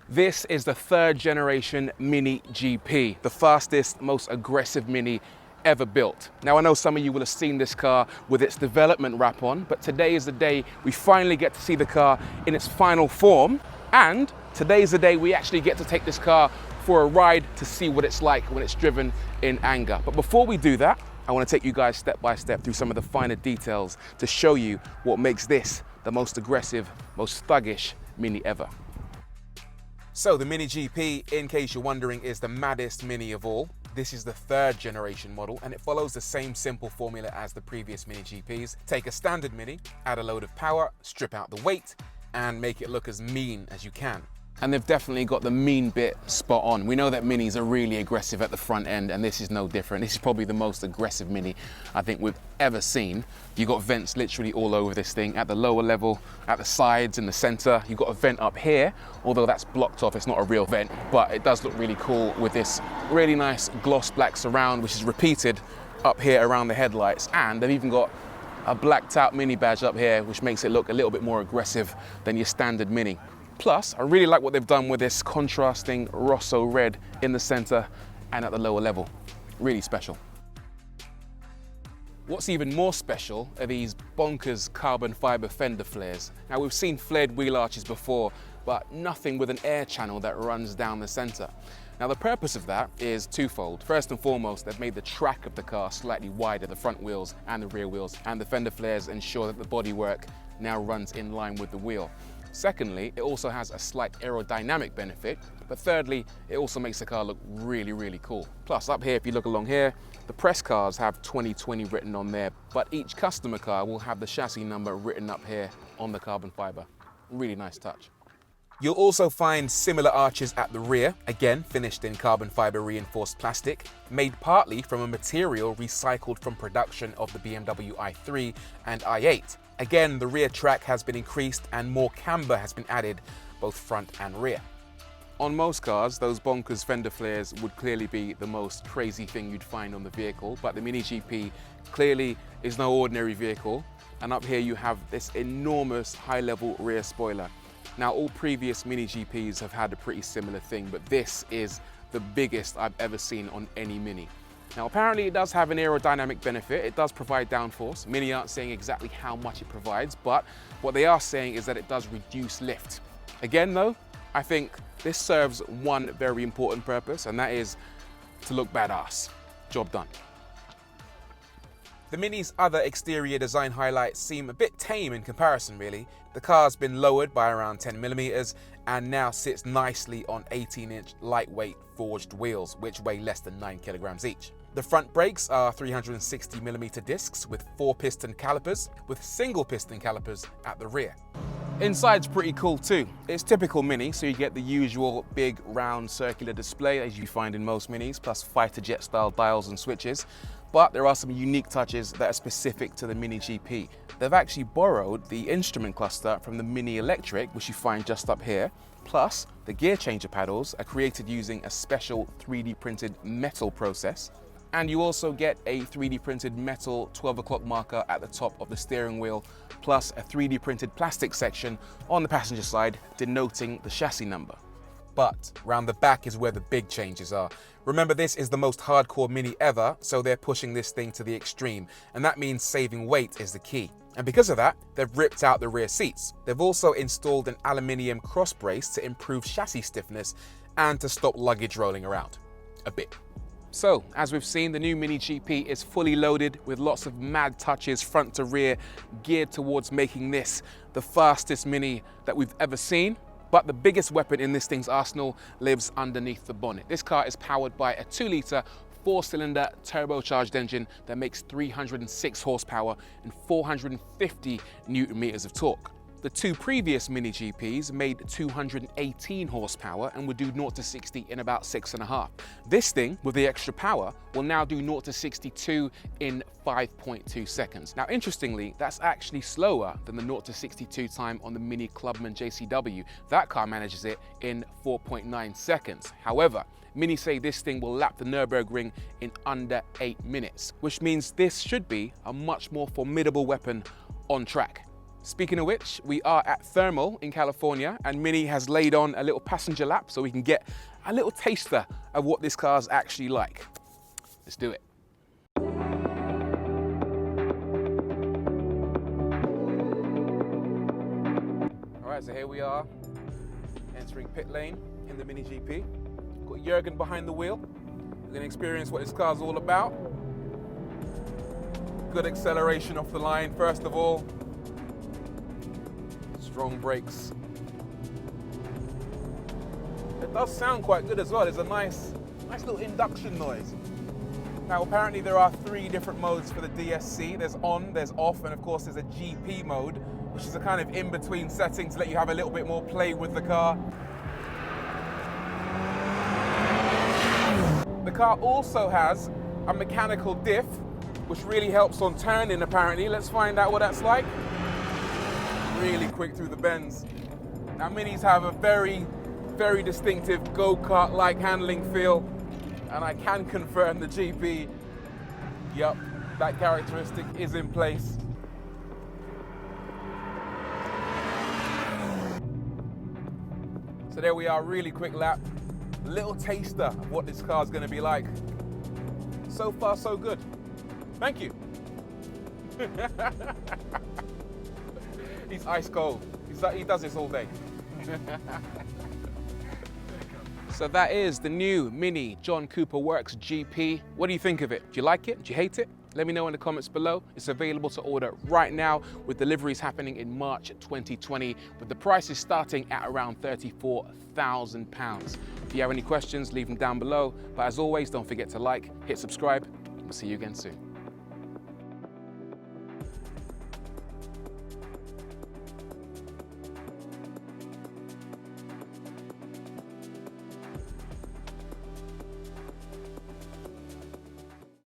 This is the third generation Mini GP, the fastest, most aggressive Mini ever built. Now I know some of you will have seen this car with its development wrap on, but today is the day we finally get to see the car in its final form, and today is the day we actually get to take this car for a ride to see what it's like when it's driven in anger. But before we do that, I want to take you guys step by step through some of the finer details to show you what makes this the most aggressive, most thuggish Mini ever. So the Mini GP, in case you're wondering, is the maddest Mini of all. This is the third generation model, and it follows the same simple formula as the previous Mini GPs. Take a standard Mini, add a load of power, strip out the weight, and make it look as mean as you can. And they've definitely got the mean bit spot on. We know that Minis are really aggressive at the front end, and this is no different. This is probably the most aggressive Mini I think we've ever seen. You've got vents literally all over this thing, at the lower level, at the sides, in the center. You've got a vent up here, although that's blocked off, it's not a real vent, but it does look really cool with this really nice gloss black surround, which is repeated up here around the headlights. And they've even got a blacked out Mini badge up here, which makes it look a little bit more aggressive than your standard Mini. Plus, I really like what they've done with this contrasting Rosso red in the center and at the lower level. Really special. What's even more special are these bonkers carbon fiber fender flares. Now, we've seen flared wheel arches before, but nothing with an air channel that runs down the center. Now, the purpose of that is twofold. First and foremost, they've made the track of the car slightly wider, the front wheels and the rear wheels, and the fender flares ensure that the bodywork now runs in line with the wheel. Secondly, it also has a slight aerodynamic benefit, but thirdly, it also makes the car look really, really cool. Plus, up here, if you look along here, the press cars have 2020 written on there, but each customer car will have the chassis number written up here on the carbon fiber. Really nice touch. You'll also find similar arches at the rear, again finished in carbon fiber reinforced plastic, made partly from a material recycled from production of the BMW i3 and i8. Again, the rear track has been increased and more camber has been added, both front and rear. On most cars, those bonkers fender flares would clearly be the most crazy thing you'd find on the vehicle, but the Mini GP clearly is no ordinary vehicle. And up here you have this enormous high-level rear spoiler. Now, all previous Mini GPs have had a pretty similar thing, but this is the biggest I've ever seen on any Mini. Now, apparently it does have an aerodynamic benefit. It does provide downforce. Mini aren't saying exactly how much it provides, but what they are saying is that it does reduce lift. Again, though, I think this serves one very important purpose, and that is to look badass. Job done. The Mini's other exterior design highlights seem a bit tame in comparison, really. The car's been lowered by around 10 millimeters and now sits nicely on 18-inch lightweight forged wheels, which weigh less than 9 kilograms each. The front brakes are 360 millimeter discs with 4-piston calipers, with single piston calipers at the rear. Inside's pretty cool too. It's typical Mini, so you get the usual big round circular display as you find in most Minis, plus fighter jet style dials and switches. But there are some unique touches that are specific to the Mini GP. They've actually borrowed the instrument cluster from the Mini Electric, which you find just up here. Plus, the gear changer paddles are created using a special 3D printed metal process. And you also get a 3D printed metal 12 o'clock marker at the top of the steering wheel, plus a 3D printed plastic section on the passenger side denoting the chassis number. But round the back is where the big changes are. Remember, this is the most hardcore Mini ever, so they're pushing this thing to the extreme, and that means saving weight is the key. And because of that, they've ripped out the rear seats. They've also installed an aluminium cross brace to improve chassis stiffness and to stop luggage rolling around a bit. So, as we've seen, the new Mini GP is fully loaded with lots of mad touches front to rear, geared towards making this the fastest Mini that we've ever seen. But the biggest weapon in this thing's arsenal lives underneath the bonnet. This car is powered by a 2-litre 4-cylinder turbocharged engine that makes 306 horsepower and 450 Newton meters of torque. The two previous Mini GPs made 218 horsepower and would do 0 to 60 in about 6.5. This thing, with the extra power, will now do 0 to 62 in 5.2 seconds. Now, interestingly, that's actually slower than the 0 to 62 time on the Mini Clubman JCW. That car manages it in 4.9 seconds. However, Mini say this thing will lap the Nürburgring in under 8 minutes, which means this should be a much more formidable weapon on track. Speaking of which, we are at Thermal in California, and Mini has laid on a little passenger lap so we can get a little taster of what this car's actually like. Let's do it. All right, so here we are, entering pit lane in the Mini GP. Got Jürgen behind the wheel. We're gonna experience what this car's all about. Good acceleration off the line, first of all. Strong brakes. It does sound quite good as well. There's a nice little induction noise. Now, apparently there are 3 different modes for the DSC. There's on, there's off, and of course there's a GP mode, which is a kind of in-between setting to let you have a little bit more play with the car. The car also has a mechanical diff, which really helps on turning, apparently. Let's find out what that's like. Really quick through the bends. Now, Minis have a very, very distinctive go-kart-like handling feel, and I can confirm the GP, yep, that characteristic is in place. So there we are, really quick lap. Little taster of what this car's gonna be like. So far, so good. Thank you. He's ice cold. He does this all day. So that is the new Mini John Cooper Works GP. What do you think of it? Do you like it? Do you hate it? Let me know in the comments below. It's available to order right now, with deliveries happening in March 2020, with the prices starting at around £34,000. If you have any questions, leave them down below. But as always, don't forget to like, hit subscribe, and we'll see you again soon.